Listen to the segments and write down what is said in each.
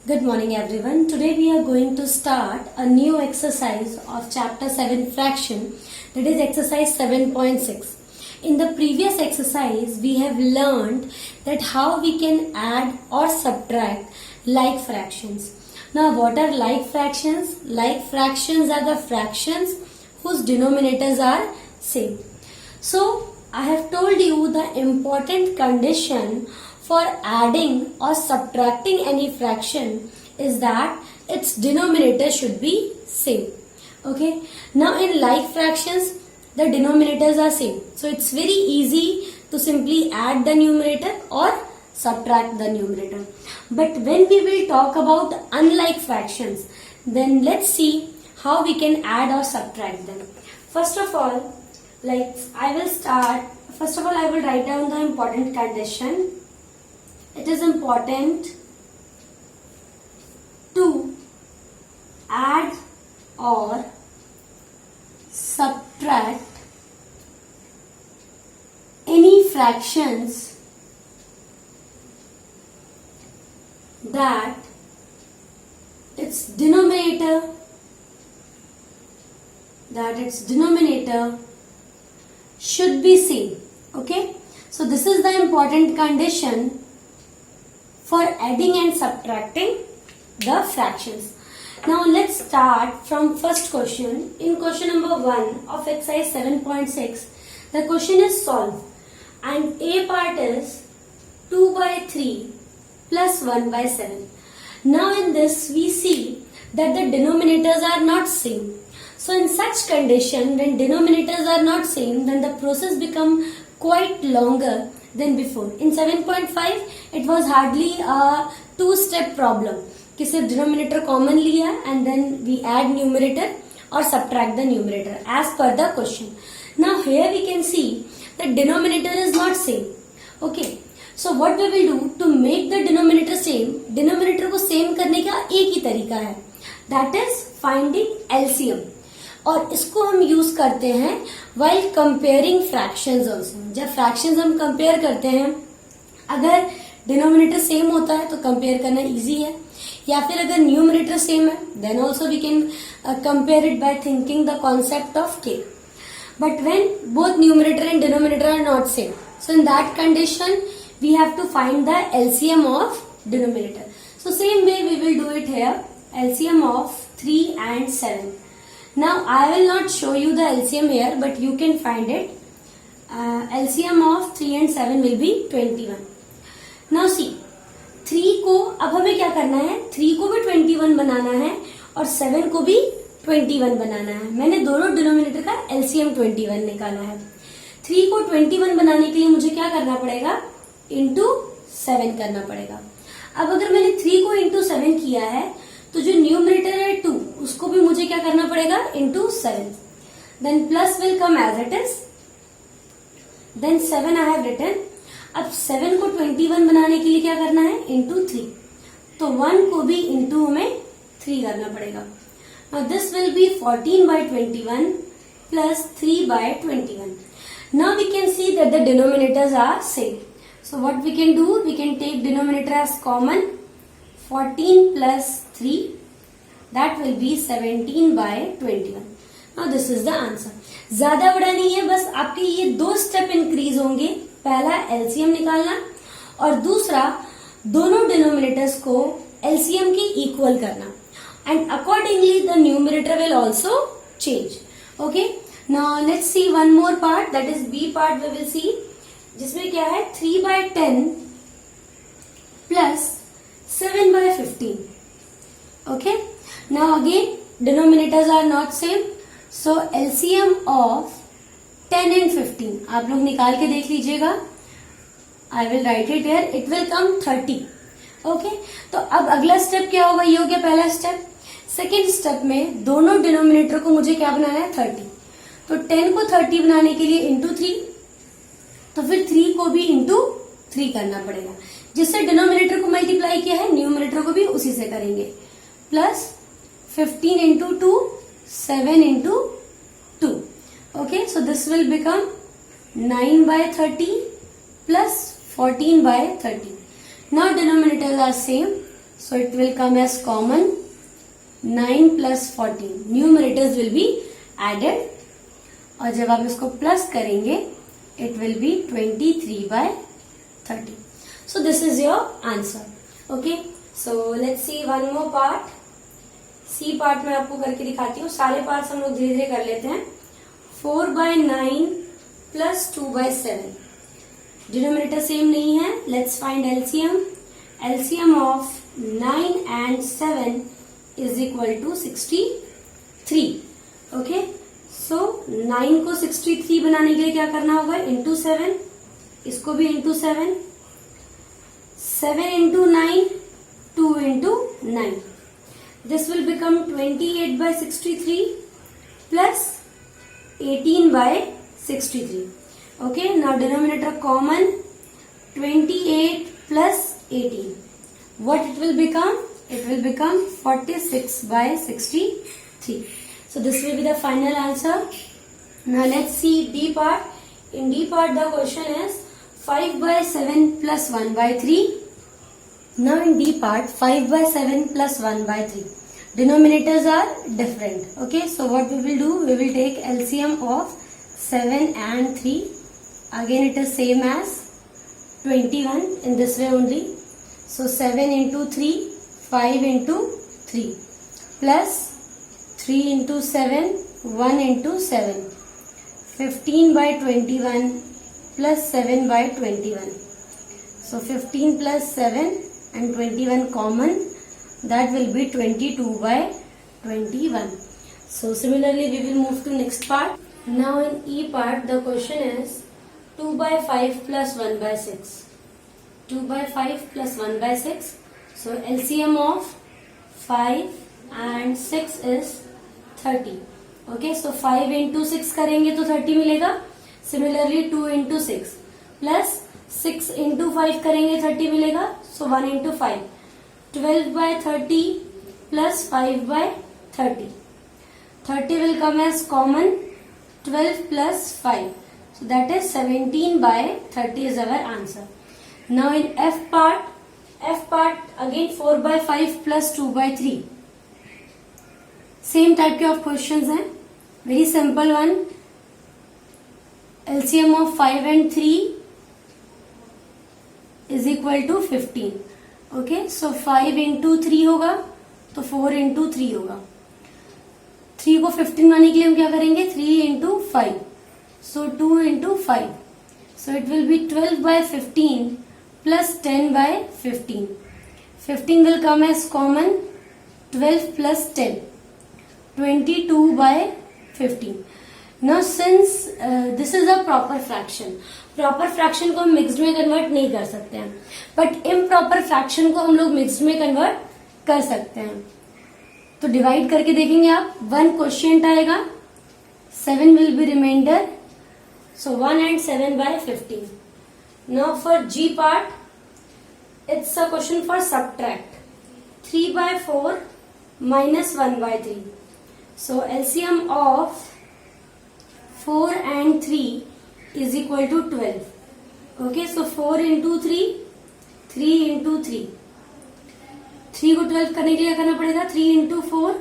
Good morning everyone. Today we are going to start a new exercise of chapter 7 fraction, that is exercise 7.6. In the previous exercise we have learned that how we can add or subtract like fractions. Now what are like fractions? Like fractions are the fractions whose denominators are same. So I have told you the important condition for adding or subtracting any fraction is that its denominator should be same. Okay. Now in like fractions the denominators are same. So it's very easy to simply add the numerator or subtract the numerator. But when we will talk about unlike fractions, then let's see how we can add or subtract them. First of all, I will write down the important condition. It is important to add or subtract any fractions that its denominator should be same. Okay, so this is the important condition for adding and subtracting the fractions. Now let's start from first question. In question number 1 of exercise 7.6, the question is solve and A part is 2 by 3 plus 1 by 7. Now in this we see that the denominators are not same. So in such condition, when denominators are not same, then the process become quite longer than before. In 7.5 it was hardly a two-step problem कि सिर्फ denominator common लिया and then we add numerator or subtract the numerator as per the question. Now here we can see that denominator is not same. Okay, so what we will do to make the denominator same, denominator को same करने का एक ही तरीका है, that is finding LCM. और इसको हम use करते हैं while comparing fractions also. जब fractions हम compare करते हैं, अगर denominator same होता है तो compare करना easy है, या फिर अगर numerator same है then also we can compare it by thinking the concept of k. But when both numerator and denominator are not same, so in that condition we have to find the LCM of denominator. So same way we will do it here, LCM of 3 and 7. Now I will not show you the LCM here, but you can find it. LCM of 3 and 7 will be 21. Now see, 3 को अब हमें क्या करना है, 3 को भी 21 बनाना है और 7 को भी 21 बनाना है. मैंने दोनों डिनोमिनेटर का LCM 21 निकाला है. 3 को 21 बनाने के लिए मुझे क्या करना पड़ेगा, इंटू 7 करना पड़ेगा. अब अगर मैंने 3 को इंटू 7 किया है तो जो न्यूमरेटर है 2 उसको भी मुझे क्या करना पड़ेगा, into 7. Then plus will come as it is. Then 7 I have written. अब 7 को 21 बनाने के लिए क्या करना है, इंटू 3. तो 1 को भी इंटू हमें 3 करना पड़ेगा. Now this will be 14 by 21 plus 3 by 21. Now we can see that the denominators are same. So what we can do, we can take denominator as common. 14 plus 3, that will be 17 by 21. Now this is the answer. ज्यादा बड़ा नहीं है, बस आपके ये 2 step increase होंगे. पहला LCM निकालना और दूसरा दोनों डिनोमिनेटर्स को LCM के इक्वल करना. And accordingly the numerator will also change. Okay, now let's see one more part, that is B part. We will see जिसमें क्या है, 3 by 10 plus 7 by 15. Okay, now again denominators are not same, so LCM of 10 and 15 आप लोग निकाल के देख लीजिएगा. I will write it here, it will come 30. Okay, तो अब अगला स्टेप क्या होगा, ये हो गया पहला स्टेप. सेकेंड स्टेप में दोनों डिनोमिनेटर को मुझे क्या बनाना है, 30. तो 10 को 30 बनाने के लिए इंटू 3, तो फिर 3 को भी इंटू 3 करना पड़ेगा. जिससे डिनोमिनेटर को मल्टीप्लाई किया है, न्यूमरेटर को भी उसी से करेंगे. Plus 15 into 2, 7 into 2. Okay, so this will become 9 by 30 plus 14 by 30. Now denominators are same, So it will come as common 9 plus 14. Numerators will be added. और जब आप इसको प्लस करेंगे it will be 23 by 30. So this is your answer. Okay. So let's see one more part. C part में आपको करके दिखाती हूँ. सारे पार्ट्स हम लोग धीरे धीरे कर लेते हैं. 4 by 9 plus 2 by 7. Denominator same नहीं है. Let's find LCM. LCM of 9 and 7 is equal to 63. Okay. So 9 को 63 बनाने के लिए क्या करना होगा? Into 7. इसको भी into 7. 7 into 9. 2 into 9. This will become 28 by 63 plus 18 by 63. Okay. Now denominator common. 28 plus 18. What it will become? It will become 46 by 63. So this will be the final answer. Now let's see D part. In D part the question is 5 by 7 plus 1 by 3. Now in D part 5 by 7 plus 1 by 3. Denominators are different. Okay, so what we will do? We will take LCM of 7 and 3. Again it is same as 21 in this way only. So 7 into 3, 5 into 3 plus 3 into 7, 1 into 7. 15 by 21 plus 7 by 21. So 15 plus 7 and 21 common. That will be 22 by 21. So similarly we will move to next part. Now in E part the question is 2 by 5 plus 1 by 6. 2 by 5 plus 1 by 6. So LCM of 5 and 6 is 30. Okay, so 5 into 6 करेंगे तो 30 मिलेगा. Similarly 2 into 6 plus 6 into 5 करेंगे 30 मिलेगा. So 1 into 5. 12 by 30 plus 5 by 30. 30 will come as common. 12 plus 5. So that is 17 by 30 is our answer. Now in F part again 4 by 5 plus 2 by 3. Same type के of questions हैं. Very simple one. LCM of 5 and 3 is equal to 15. Okay, so 5 into 3 होगा तो 4 into 3 होगा. 3 को 15 बनाने के लिए हम क्या करेंगे? 3 into 5. So 2 into 5. So it will B 12 by 15 plus 10 by 15. 15 will come as common. 12 plus 10. 22 by 15. Now since this is a proper fraction, proper fraction को हम mixed में convert नहीं कर सकते हैं, but improper fraction को हम लोग mixed में convert कर सकते हैं. तो divide करके देखेंगे आप. 1 quotient आएगा, 7 will be remainder. So 1 and 7 by 15. Now for G part, it's a question for subtract. 3 by 4 minus 1 by 3. So LCM of 4 and 3 is equal to 12. Okay, so 4 into 3, 3 into 3. 3 को 12 करने के लिए करना पड़ेगा 3 into 4,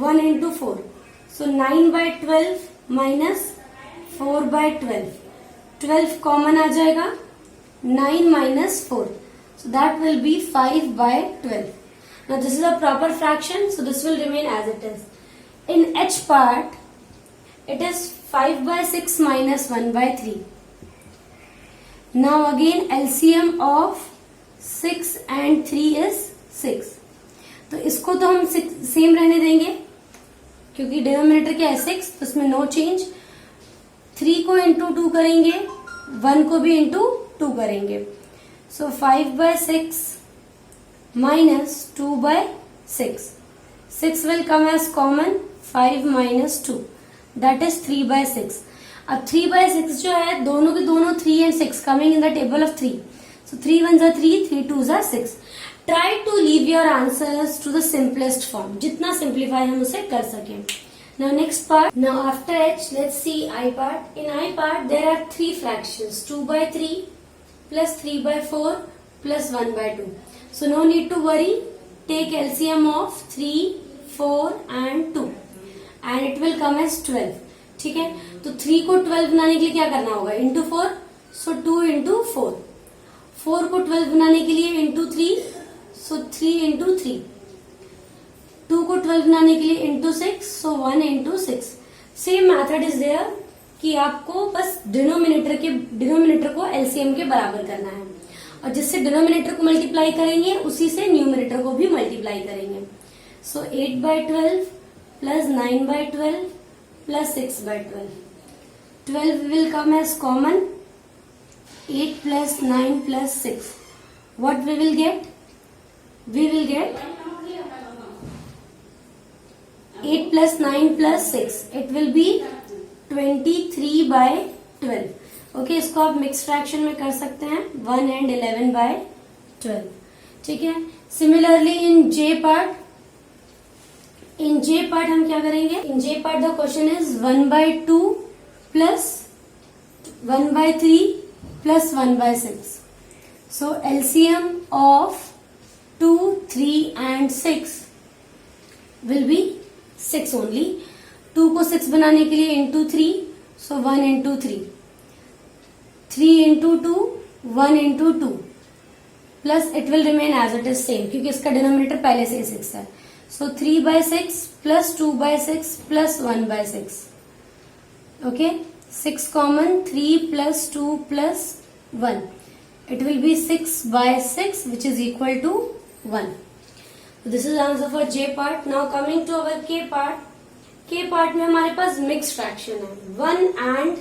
1 into 4. So 9 by 12 minus 4 by 12. 12 common आ जाएगा. 9 minus 4. So that will be 5 by 12. Now this is a proper fraction, so this will remain as it is. In H part, it is 5 by 6 minus 1 by 3. Now again LCM of 6 and 3 is 6. तो इसको तो हम same रहने देंगे क्योंकि denominator क्या है 6, तो इसमें नो चेंज. 3 को इंटू 2 करेंगे, 1 को भी इंटू 2 करेंगे. सो 5 by 6 minus 2 by 6. 6 will come as common. 5 minus 2, that is 3 by 6. अब 3 by 6 जो है दोनों के दोनों 3 and 6 coming in the table of 3. So 3 1s are 3, 3 2s are 6. Try to leave your answers to the simplest form. जितना simplify हम उसे कर सकें. Now next part. Now after H, let's see I part. In I part there are 3 fractions. 2 by 3 plus 3 by 4 plus 1 by 2. So no need to worry. take LCM of 3, 4 and 2 and it will come as 12. ठीक है, तो 3 को 12 बनाने के लिए क्या करना होगा, इंटू 4, सो 2 इंटू 4. 4 को 12 बनाने के लिए इंटू 3, सो 3 इंटू 3. 2 को 12 बनाने के लिए इंटू 6, सो 1 into 6. Same method is there कि आपको बस डिनोमिनेटर को एलसीएम के बराबर करना है और जिससे डिनोमिनेटर को मल्टीप्लाई करेंगे उसी से न्यूमिनेटर को भी मल्टीप्लाई करेंगे. सो 8/12 plus 9/12 plus 6/12. 12 will come as common. 8 plus 9 plus 6. What we will get? We will get 8 plus 9 plus 6. It will be 23/12. Okay, इसको आप मिक्स फ्रैक्शन में कर सकते हैं 1 and 11/12. ठीक है. सिमिलरली इन जे पार्ट हम क्या करेंगे, in J part the question is 1/2 plus 1/3 plus 1/6. So LCM of 2, 3 and 6 will be 6 only. 2 को 6 बनाने के लिए into 3, so 1 into 3. 3 into 2, 1 into 2 plus it will remain as it is same क्योंकि इसका denominator पहले से 6 है. So 3/6 plus 2/6 plus 1/6. Okay, 6 common, 3 plus 2 plus 1. It will be 6/6 which is equal to 1. This is answer for J part. Now coming to our K part. के part में हमारे पास mix fraction है 1 and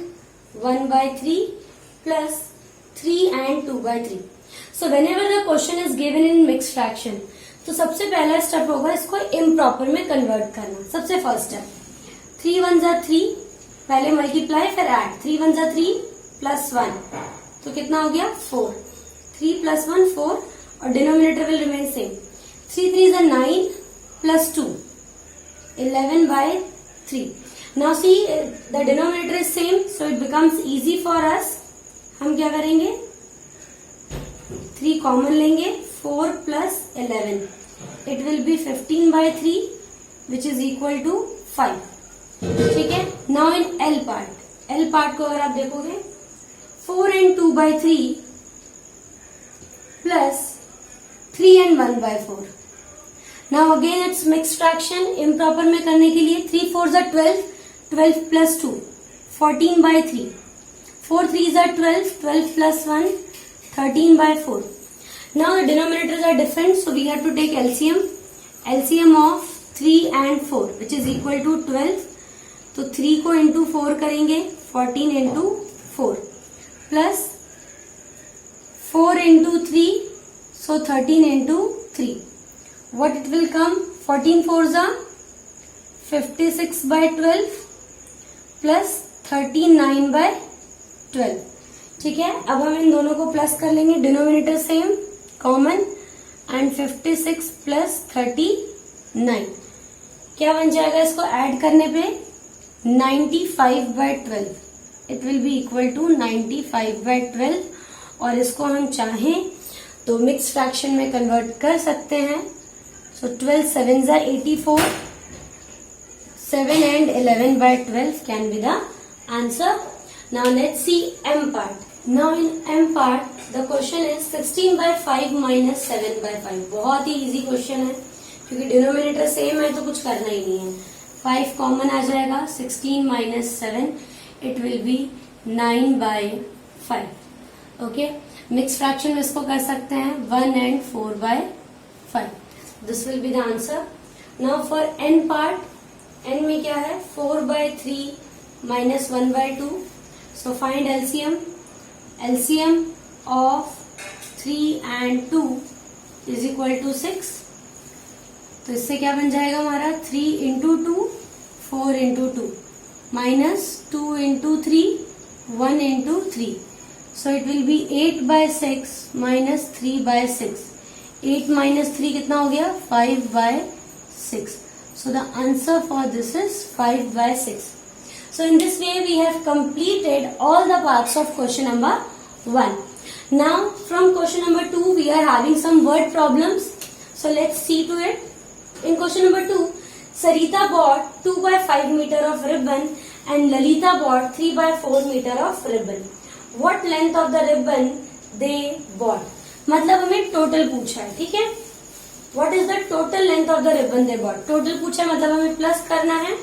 1/3 plus 3 and 2/3. So whenever the question is given in mixed fraction, तो सबसे पहला step होगा इसको improper में कन्वर्ट करना. सबसे फर्स्ट स्टेप 3 1 जा 3, पहले मल्टीप्लाई फिर ऐड. 3 1 जा 3 प्लस 1, तो कितना हो गया 4. 3 प्लस 1 4 और डिनोमिनेटर विल रिमेन सेम. 3 3 जा 9 plus 2 11/3. Now see the denominator is same, so it becomes easy for us. हम क्या करेंगे, 3 कॉमन लेंगे, 4 plus 11. It will be 15/3 which is equal to 5. ठीक है. नाउ इन एल पार्ट को अगर आप देखोगे 4 and 2/3 plus 3 and 1/4. Now again it's mix fraction. Improper में करने के लिए 3 4 जा 12, 12 plus 2 14/3. 4 3s are 12, 12 plus 1 13/4. Now the denominators are different, so we have to take LCM. LCM of 3 and 4 which is equal to 12. तो 3 को into 4 करेंगे 14 into 4 plus 4 into 3, so 13 into 3. What it will come? 14 4s are 56/12 plus 39/12. ठीक है. अब हम इन दोनों को plus कर लेंगे, denominator same common, and 56 plus 39 क्या बन जाएगा, इसको ऐड करने पे 95/12. It will be equal to 95/12. और इसको हम चाहें तो मिक्स फ्रैक्शन में कन्वर्ट कर सकते हैं. सो 12 7s are 84. 7 and 11/12 can be the answer. Now let's see M part. Now in M part the question is 16/5 minus 7/5. बहुत ही इजी क्वेश्चन है क्योंकि डिनोमिनेटर सेम है तो कुछ करना ही नहीं है. 5 कॉमन आ जाएगा. 16 minus 7 it will be 9/5. Okay. Mix fraction में इसको कर सकते हैं 1 and 4/5. This will be the answer. Now for N part. N में क्या है 4/3 minus 1/2. So find LCM. LCM of 3 and 2 is equal to 6. तो इससे क्या बन जाएगा हमारा 3 into 2 4 into 2 minus 2 into 3 1 into 3. So it will B 8/6 minus 3/6. 8 minus 3 कितना हो गया 5/6. So the answer for this is 5/6. So in this way we have completed all the parts of question number 1. Now from question number 2 we are having some word problems. So let's see to it. In question number 2, Sarita bought 2 by 5 meter of ribbon and Lalita bought 3 by 4 meter of ribbon. What length of the ribbon they bought? मतलब हमें total पूछा है, ठीक है. What is the total length of the ribbon they bought? Total पूछा है मतलब हमें प्लस करना है.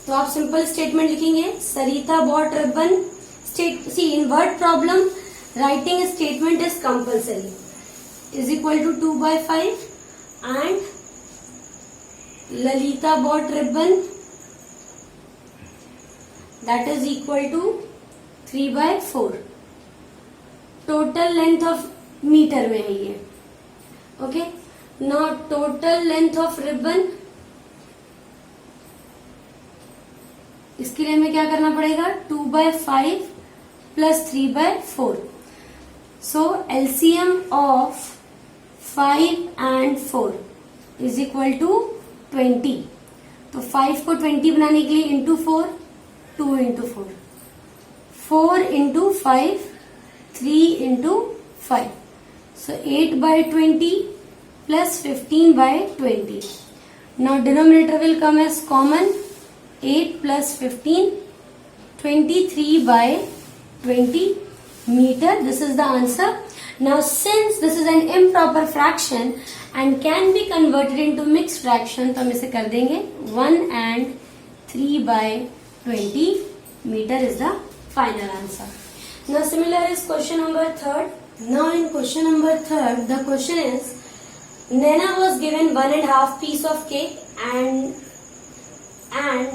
तो आप सिंपल स्टेटमेंट लिखेंगे, Sarita bought ribbon. See in word problem writing statement is compulsory. Is equal to 2 by 5 and Lalita bought ribbon that is equal to 3 by 4. Total length of metre में है ये. Okay, not total length of ribbon. इसके लिए हमें क्या करना पड़ेगा, 2 by 5 plus 3 by 4. So LCM of 5 and 4 is equal to 20. तो 5 को 20 बनाने के लिए into 4, 2 into 4, 4 into 5, 3 into 5. So 8 by 20 plus 15 by 20. Now denominator will come as common. 8 plus 15, 23 by 20 meter. This is the answer. Now since this is an improper fraction and can be converted into mixed fraction, तो हम इसे कर देंगे 1 and 3 by 20 meter is the final answer. Now similar is question number 3rd. Now in question number 3rd, the question is, Naina was given 1.5 piece of cake and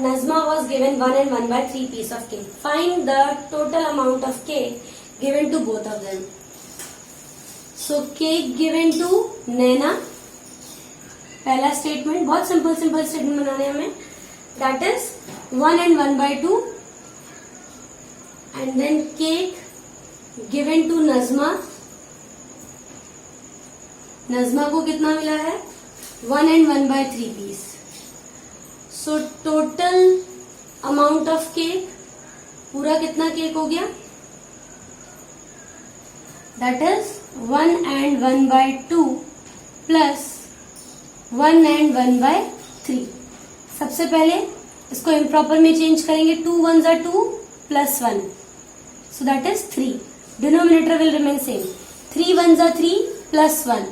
Nazma was given 1 and 1 by 3 piece of cake. Find the total amount of cake given to both of them. So cake given to Naina. पहला statement बहुत simple statement बनाने हमें. That is 1 and 1 by 2. And then cake given to Nazma. Nazma को कितना मिला है, 1 and 1 by 3 piece. So total amount of cake, पूरा कितना केक हो गया, that is 1 and 1 by 2 plus 1 and 1 by 3. सबसे पहले इसको इम्प्रॉपर में चेंज करेंगे. 2 1s are 2 plus 1, so that is 3. Denominator will remain same. 3 1s are 3 plus 1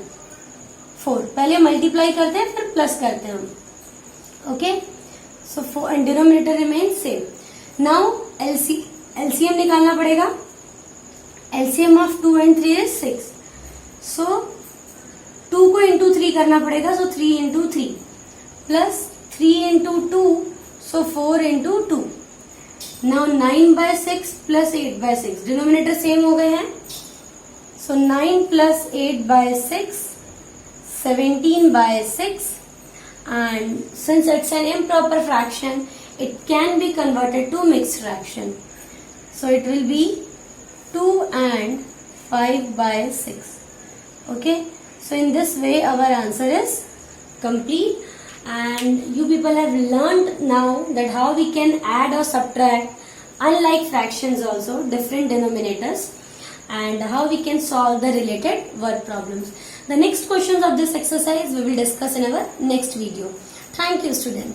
4. पहले मल्टीप्लाई करते हैं फिर प्लस करते हैं हम. Okay, so 4 and denominator remain same. Now LCM निकालना पड़ेगा. LCM of 2 and 3 is 6. सो 2 को इंटू 3 करना पड़ेगा. सो 3 into 3 plus 3 into 2, so 4 into 2. Now 9 by 6 plus 8 by 6. Denominator same हो गए हैं. सो 9 plus 8 by 6, 17 by 6, and since it's an improper fraction, it can be converted to mixed fraction. So it will be 2 and 5 by 6. Okay, so in this way our answer is complete, and you people have learned now that how we can add or subtract unlike fractions also, different denominators, and how we can solve the related word problems. The next questions of this exercise we will discuss in our next video. Thank you, students.